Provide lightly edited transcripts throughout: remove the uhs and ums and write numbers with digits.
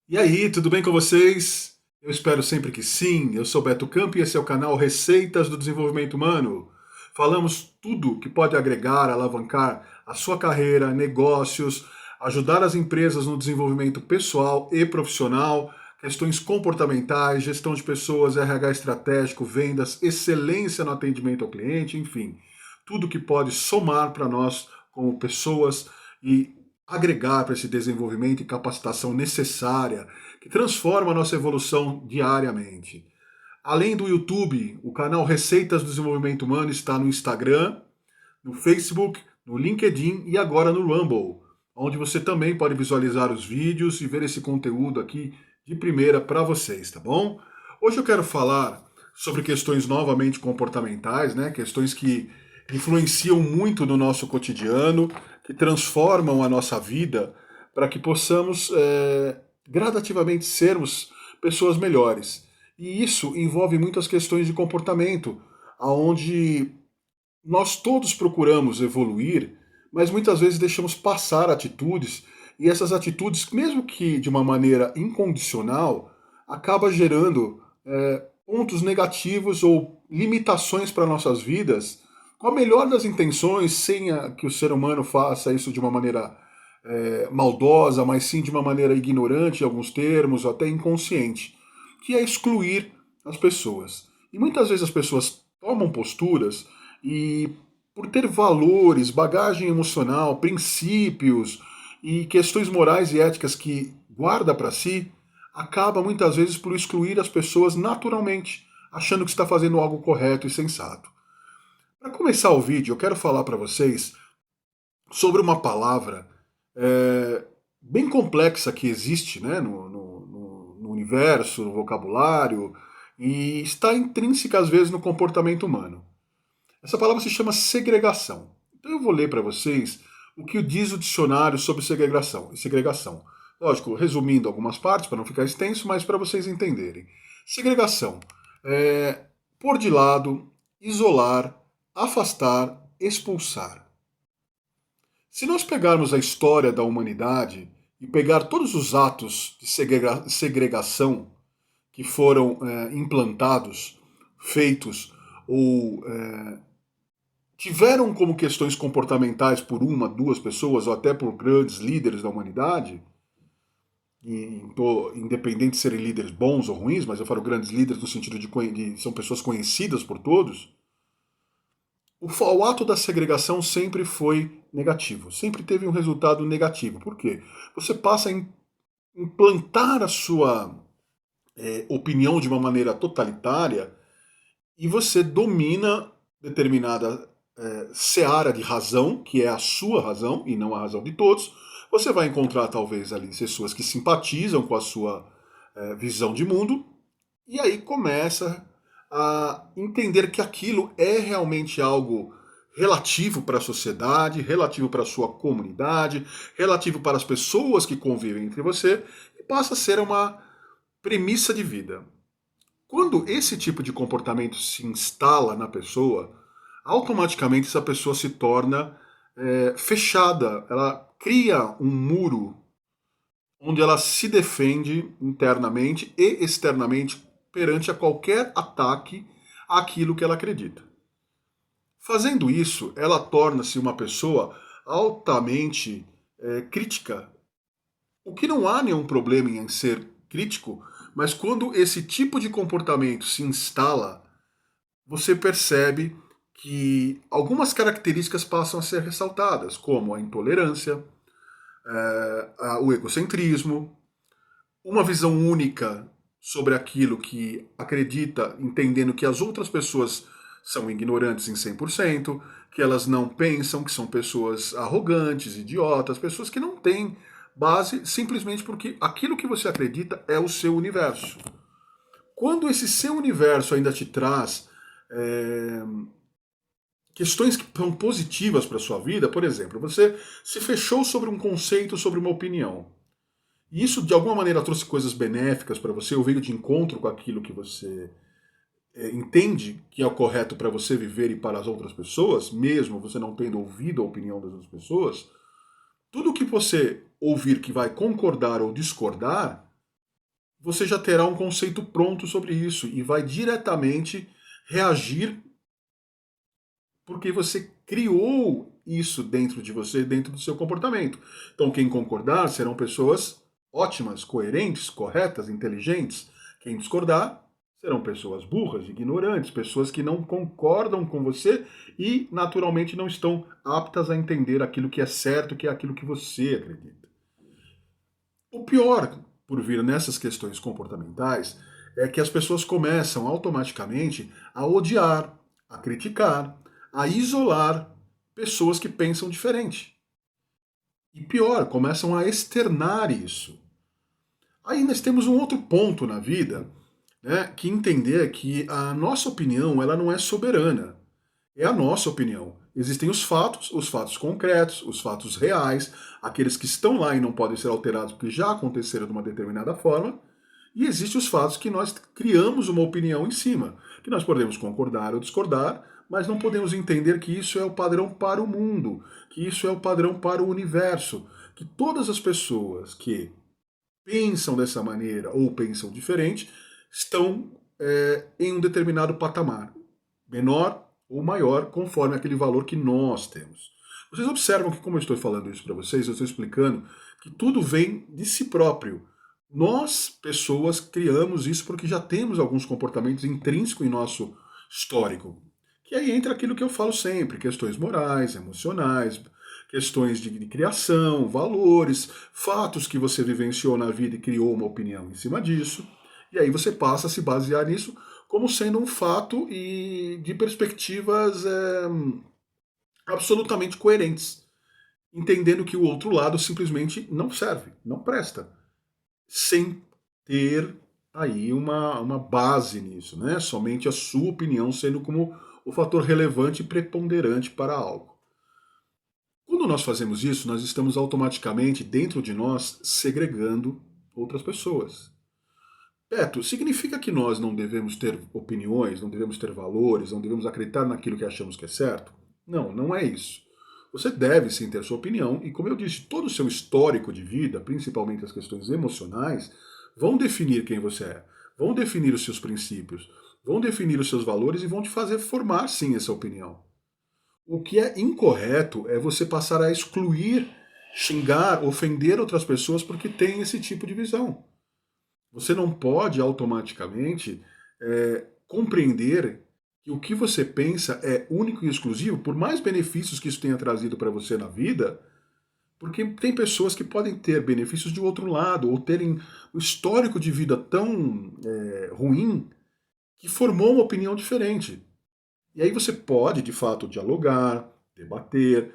E aí, tudo bem com vocês? Eu espero sempre que sim. Eu sou Beto Campo e esse é o canal Receitas do Desenvolvimento Humano. Falamos tudo que pode agregar, alavancar a sua carreira, negócios, ajudar as empresas no desenvolvimento pessoal e profissional, questões comportamentais, gestão de pessoas, RH estratégico, vendas, excelência no atendimento ao cliente, enfim, tudo que pode somar para nós como pessoas e agregar para esse desenvolvimento e capacitação necessária que transforma a nossa evolução diariamente. Além do YouTube, o canal Receitas do Desenvolvimento Humano está no Instagram, no Facebook, no LinkedIn e agora no Rumble, onde você também pode visualizar os vídeos e ver esse conteúdo aqui de primeira para vocês, tá bom? Hoje eu quero falar sobre questões novamente comportamentais, né? Questões que influenciam muito no nosso cotidiano, que transformam a nossa vida para que possamos gradativamente sermos pessoas melhores. E isso envolve muitas questões de comportamento, aonde nós todos procuramos evoluir, mas muitas vezes deixamos passar atitudes, e essas atitudes, mesmo que de uma maneira incondicional, acaba gerando pontos negativos ou limitações para nossas vidas, com a melhor das intenções, sem que o ser humano faça isso de uma maneira maldosa, mas sim de uma maneira ignorante em alguns termos, ou até inconsciente, que é excluir as pessoas. E muitas vezes as pessoas tomam posturas e, por ter valores, bagagem emocional, princípios e questões morais e éticas que guarda para si, acaba muitas vezes por excluir as pessoas naturalmente, achando que está fazendo algo correto e sensato. Para começar o vídeo, eu quero falar para vocês sobre uma palavra bem complexa que existe, né, no universo, no vocabulário, e está intrínseca às vezes no comportamento humano. Essa palavra se chama segregação. Então eu vou ler para vocês o que diz o dicionário sobre segregação. Lógico, resumindo algumas partes para não ficar extenso, mas para vocês entenderem. Segregação é pôr de lado, isolar, afastar, expulsar. Se nós pegarmos a história da humanidade e pegar todos os atos de segregação que foram implantados, feitos ou tiveram como questões comportamentais por uma, duas pessoas ou até por grandes líderes da humanidade, independente de serem líderes bons ou ruins, mas eu falo grandes líderes no sentido de são pessoas conhecidas por todos, o ato da segregação sempre foi negativo, sempre teve um resultado negativo. Por quê? Você passa a implantar a sua opinião de uma maneira totalitária e você domina determinada seara de razão, que é a sua razão e não a razão de todos. Você vai encontrar talvez ali pessoas que simpatizam com a sua visão de mundo e aí começa a entender que aquilo é realmente algo relativo para a sociedade, relativo para a sua comunidade, relativo para as pessoas que convivem entre você e passa a ser uma premissa de vida. Quando esse tipo de comportamento se instala na pessoa, automaticamente essa pessoa se torna fechada, ela cria um muro onde ela se defende internamente e externamente perante a qualquer ataque àquilo que ela acredita. Fazendo isso, ela torna-se uma pessoa altamente crítica, o que não há nenhum problema em ser crítico, mas quando esse tipo de comportamento se instala, você percebe que algumas características passam a ser ressaltadas, como a intolerância, o egocentrismo, uma visão única sobre aquilo que acredita, entendendo que as outras pessoas são ignorantes em 100%, que elas não pensam, que são pessoas arrogantes, idiotas, pessoas que não têm base simplesmente porque aquilo que você acredita é o seu universo. Quando esse seu universo ainda te traz é, questões que são positivas para a sua vida, por exemplo, você se fechou sobre um conceito, sobre uma opinião. E isso de alguma maneira trouxe coisas benéficas para você, ou veio de encontro com aquilo que você entende que é o correto para você viver e para as outras pessoas, mesmo você não tendo ouvido a opinião das outras pessoas, tudo que você ouvir que vai concordar ou discordar você já terá um conceito pronto sobre isso e vai diretamente reagir porque você criou isso dentro de você, dentro do seu comportamento. Então, quem concordar serão pessoas ótimas, coerentes, corretas, inteligentes. Quem discordar serão pessoas burras, ignorantes, pessoas que não concordam com você e, naturalmente, não estão aptas a entender aquilo que é certo, que é aquilo que você acredita. O pior, por vir nessas questões comportamentais, é que as pessoas começam automaticamente a odiar, a criticar, a isolar pessoas que pensam diferente. E pior, começam a externar isso. Aí nós temos um outro ponto na vida, né, que entender que a nossa opinião ela não é soberana. É a nossa opinião. Existem os fatos concretos, os fatos reais, aqueles que estão lá e não podem ser alterados porque já aconteceram de uma determinada forma, e existem os fatos que nós criamos uma opinião em cima, que nós podemos concordar ou discordar, mas não podemos entender que isso é o padrão para o mundo, que isso é o padrão para o universo, que todas as pessoas que pensam dessa maneira ou pensam diferente estão em um determinado patamar, menor ou maior, conforme aquele valor que nós temos. Vocês observam que, como eu estou falando isso para vocês, eu estou explicando que tudo vem de si próprio. Nós, pessoas, criamos isso porque já temos alguns comportamentos intrínsecos em nosso histórico. Que aí entra aquilo que eu falo sempre, questões morais, emocionais, questões de criação, valores, fatos que você vivenciou na vida e criou uma opinião em cima disso. E aí você passa a se basear nisso como sendo um fato e de perspectivas absolutamente coerentes, entendendo que o outro lado simplesmente não serve, não presta, sem ter aí uma base nisso, né? Somente a sua opinião sendo como o fator relevante e preponderante para algo. Quando nós fazemos isso, nós estamos automaticamente dentro de nós segregando outras pessoas. Beto, significa que nós não devemos ter opiniões, não devemos ter valores, não devemos acreditar naquilo que achamos que é certo? Não, não é isso. Você deve sim ter sua opinião, e como eu disse, todo o seu histórico de vida, principalmente as questões emocionais, vão definir quem você é, vão definir os seus princípios, vão definir os seus valores e vão te fazer formar sim essa opinião. O que é incorreto é você passar a excluir, xingar, ofender outras pessoas porque tem esse tipo de visão. Você não pode automaticamente compreender que o que você pensa é único e exclusivo, por mais benefícios que isso tenha trazido para você na vida, porque tem pessoas que podem ter benefícios de outro lado, ou terem um histórico de vida tão ruim que formou uma opinião diferente. E aí você pode, de fato, dialogar, debater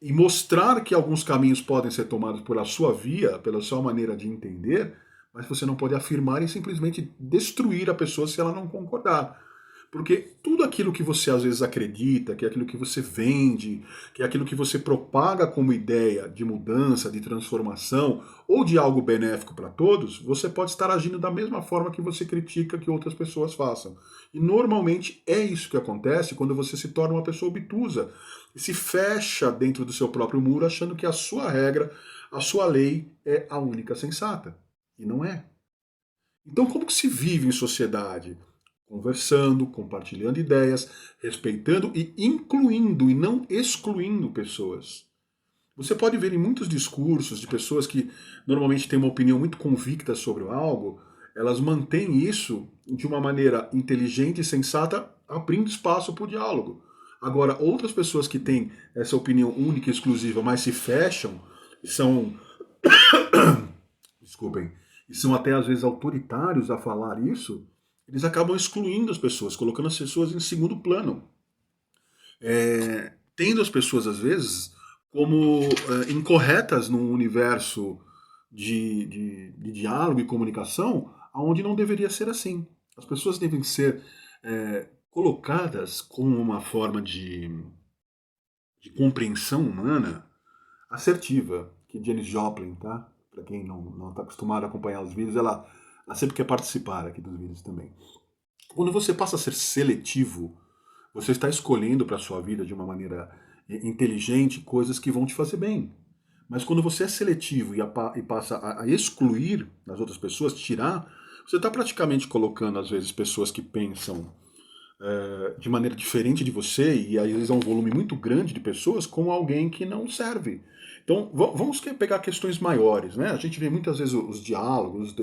e mostrar que alguns caminhos podem ser tomados por a sua via, pela sua maneira de entender, mas você não pode afirmar e simplesmente destruir a pessoa se ela não concordar. Porque tudo aquilo que você às vezes acredita, que é aquilo que você vende, que é aquilo que você propaga como ideia de mudança, de transformação ou de algo benéfico para todos, você pode estar agindo da mesma forma que você critica que outras pessoas façam. E normalmente é isso que acontece quando você se torna uma pessoa obtusa e se fecha dentro do seu próprio muro achando que a sua regra, a sua lei é a única sensata. E não é. Então, como que se vive em sociedade? Conversando, compartilhando ideias, respeitando e incluindo e não excluindo pessoas. Você pode ver em muitos discursos de pessoas que normalmente têm uma opinião muito convicta sobre algo, elas mantêm isso de uma maneira inteligente e sensata, abrindo espaço para o diálogo. Agora, outras pessoas que têm essa opinião única e exclusiva, mas se fecham, e são, desculpem, e são até às vezes autoritários a falar isso, eles acabam excluindo as pessoas, colocando as pessoas em segundo plano. Tendo as pessoas, às vezes, como incorretas num universo de diálogo e comunicação, onde não deveria ser assim. As pessoas devem ser colocadas como uma forma de compreensão humana assertiva, que Janis Joplin, tá? Para quem não está acostumado a acompanhar os vídeos, ela sempre quer participar aqui dos vídeos também. Quando você passa a ser seletivo, você está escolhendo para a sua vida de uma maneira inteligente coisas que vão te fazer bem. Mas quando você é seletivo e passa a excluir as outras pessoas, tirar você está praticamente colocando, às vezes, pessoas que pensam de maneira diferente de você, e às vezes é um volume muito grande de pessoas, com alguém que não serve. Então, vamos pegar questões maiores, né? A gente vê muitas vezes os diálogos,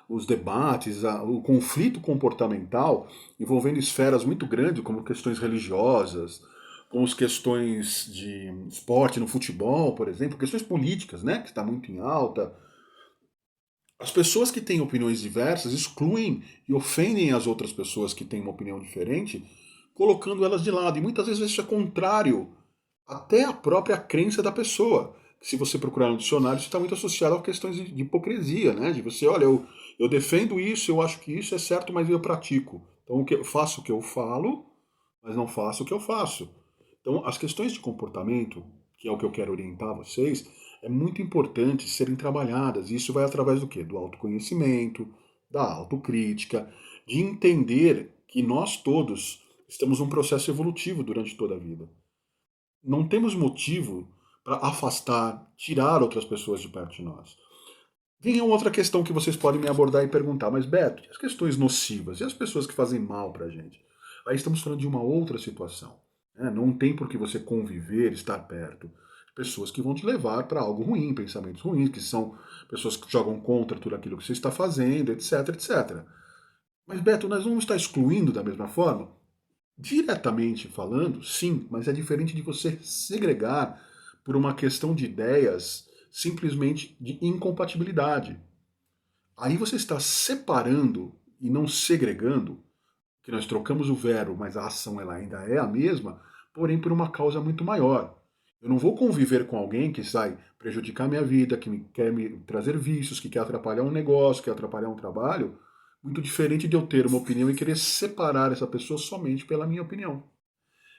os debates, o conflito comportamental envolvendo esferas muito grandes, como questões religiosas, como as questões de esporte no futebol, por exemplo, questões políticas, né, que está muito em alta. As pessoas que têm opiniões diversas excluem e ofendem as outras pessoas que têm uma opinião diferente, colocando elas de lado. E muitas vezes isso é contrário até à própria crença da pessoa. Se você procurar no dicionário, isso está muito associado a questões de hipocrisia, né? De você, olha, eu defendo isso, eu acho que isso é certo, mas eu pratico. Então eu faço o que eu falo, mas não faço o que eu faço. Então, as questões de comportamento, que é o que eu quero orientar vocês, é muito importante serem trabalhadas. E isso vai através do quê? Do autoconhecimento, da autocrítica, de entender que nós todos estamos num processo evolutivo durante toda a vida. Não temos motivo para afastar, tirar outras pessoas de perto de nós. Vem a outra questão que vocês podem me abordar e perguntar, mas Beto, e as questões nocivas? E as pessoas que fazem mal para a gente? Aí estamos falando de uma outra situação. Né? Não tem por que você conviver, estar perto de pessoas que vão te levar para algo ruim, pensamentos ruins, que são pessoas que jogam contra tudo aquilo que você está fazendo, etc, etc. Mas Beto, nós vamos estar excluindo da mesma forma? Diretamente falando, sim, mas é diferente de você segregar por uma questão de ideias simplesmente de incompatibilidade. Aí você está separando e não segregando, que nós trocamos o verbo, mas a ação ela ainda é a mesma, porém por uma causa muito maior. Eu não vou conviver com alguém que sai prejudicar minha vida, quer me trazer vícios, que quer atrapalhar um negócio, quer atrapalhar um trabalho, muito diferente de eu ter uma opinião e querer separar essa pessoa somente pela minha opinião.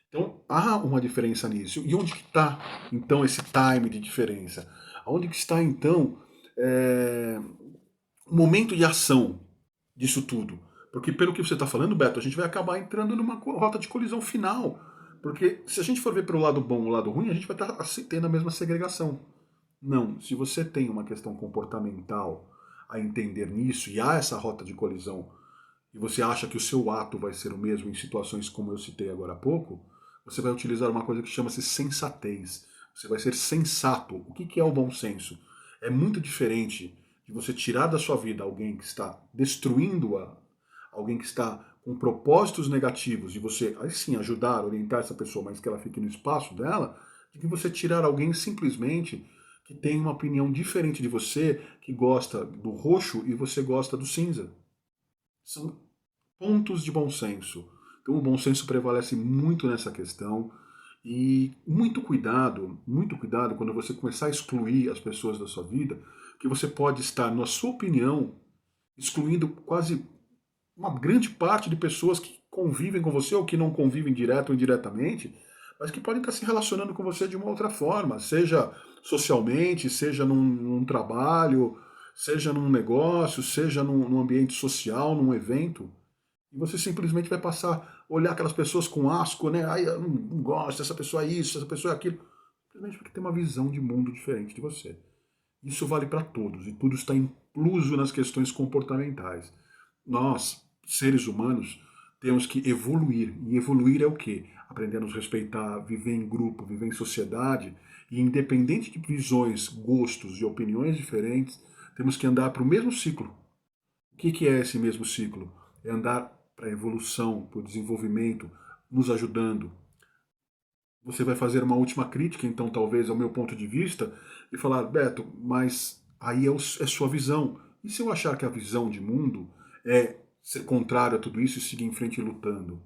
Então há uma diferença nisso. E onde que está então esse time de diferença? Onde que está então o momento de ação disso tudo? Porque pelo que você está falando, Beto, a gente vai acabar entrando numa rota de colisão final. Porque se a gente for ver pelo lado bom ou lado ruim, a gente vai estar tendo a mesma segregação. Não, se você tem uma questão comportamental a entender nisso e há essa rota de colisão e você acha que o seu ato vai ser o mesmo em situações como eu citei agora há pouco, você vai utilizar uma coisa que chama-se sensatez. Você vai ser sensato. O que é o bom senso? É muito diferente de você tirar da sua vida alguém que está destruindo-a, alguém que está com propósitos negativos, e você, aí sim, ajudar, orientar essa pessoa, mas que ela fique no espaço dela, de que você tirar alguém simplesmente que tem uma opinião diferente de você, que gosta do roxo e você gosta do cinza. São pontos de bom senso. Então o bom senso prevalece muito nessa questão e muito cuidado quando você começar a excluir as pessoas da sua vida, que você pode estar, na sua opinião, excluindo quase uma grande parte de pessoas que convivem com você ou que não convivem direto ou indiretamente, mas que podem estar se relacionando com você de uma outra forma, seja socialmente, seja num trabalho, seja num negócio, seja num ambiente social, num evento. E você simplesmente vai passar a olhar aquelas pessoas com asco, né? Ai, eu não gosto, essa pessoa é isso, essa pessoa é aquilo. Simplesmente porque tem uma visão de mundo diferente de você. Isso vale para todos, e tudo está incluso nas questões comportamentais. Nós, seres humanos, temos que evoluir. E evoluir é o quê? Aprender a nos respeitar, viver em grupo, viver em sociedade. E independente de visões, gostos e opiniões diferentes, temos que andar para o mesmo ciclo. O que é esse mesmo ciclo? É andar para a evolução, para o desenvolvimento, nos ajudando. Você vai fazer uma última crítica, então, talvez, ao meu ponto de vista, e falar, Beto, mas aí é sua visão. E se eu achar que a visão de mundo é ser contrário a tudo isso e seguir em frente lutando?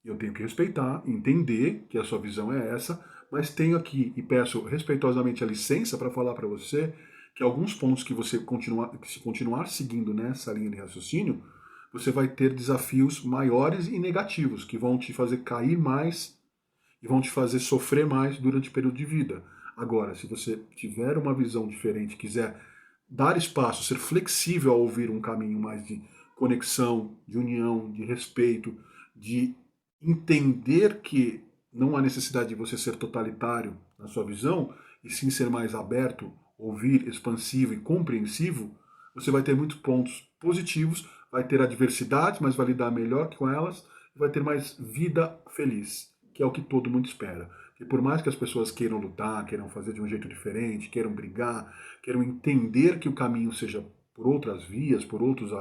Eu tenho que respeitar, entender que a sua visão é essa, mas tenho aqui e peço respeitosamente a licença para falar para você que alguns pontos que você que se continuar seguindo nessa linha de raciocínio, você vai ter desafios maiores e negativos que vão te fazer cair mais e vão te fazer sofrer mais durante o período de vida. Agora, se você tiver uma visão diferente, quiser dar espaço, ser flexível ao ouvir um caminho mais de conexão, de união, de respeito, de entender que não há necessidade de você ser totalitário na sua visão, e sim ser mais aberto, ouvir, expansivo e compreensivo, você vai ter muitos pontos positivos, vai ter adversidade, mas vai lidar melhor com elas, e vai ter mais vida feliz, que é o que todo mundo espera. E por mais que as pessoas queiram lutar, queiram fazer de um jeito diferente, queiram brigar, queiram entender que o caminho seja por outras vias, por outros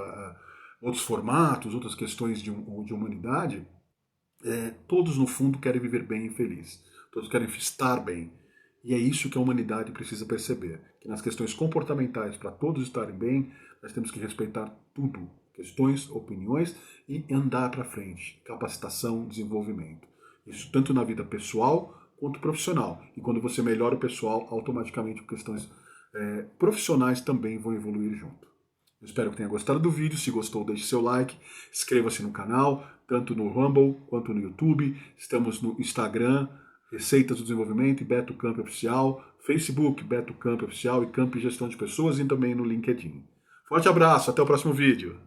formatos, outras questões de humanidade, todos no fundo querem viver bem e feliz. Todos querem estar bem. E é isso que a humanidade precisa perceber. Que nas questões comportamentais, para todos estarem bem, nós temos que respeitar tudo. Questões, opiniões e andar para frente. Capacitação, desenvolvimento. Isso tanto na vida pessoal quanto profissional. E quando você melhora o pessoal, automaticamente questões profissionais também vão evoluir junto. Eu espero que tenha gostado do vídeo. Se gostou, deixe seu like, inscreva-se no canal, tanto no Rumble quanto no YouTube. Estamos no Instagram, Receitas do Desenvolvimento e Beto Camp Oficial, Facebook, Beto Camp Oficial e Camp Gestão de Pessoas e também no LinkedIn. Forte abraço, até o próximo vídeo.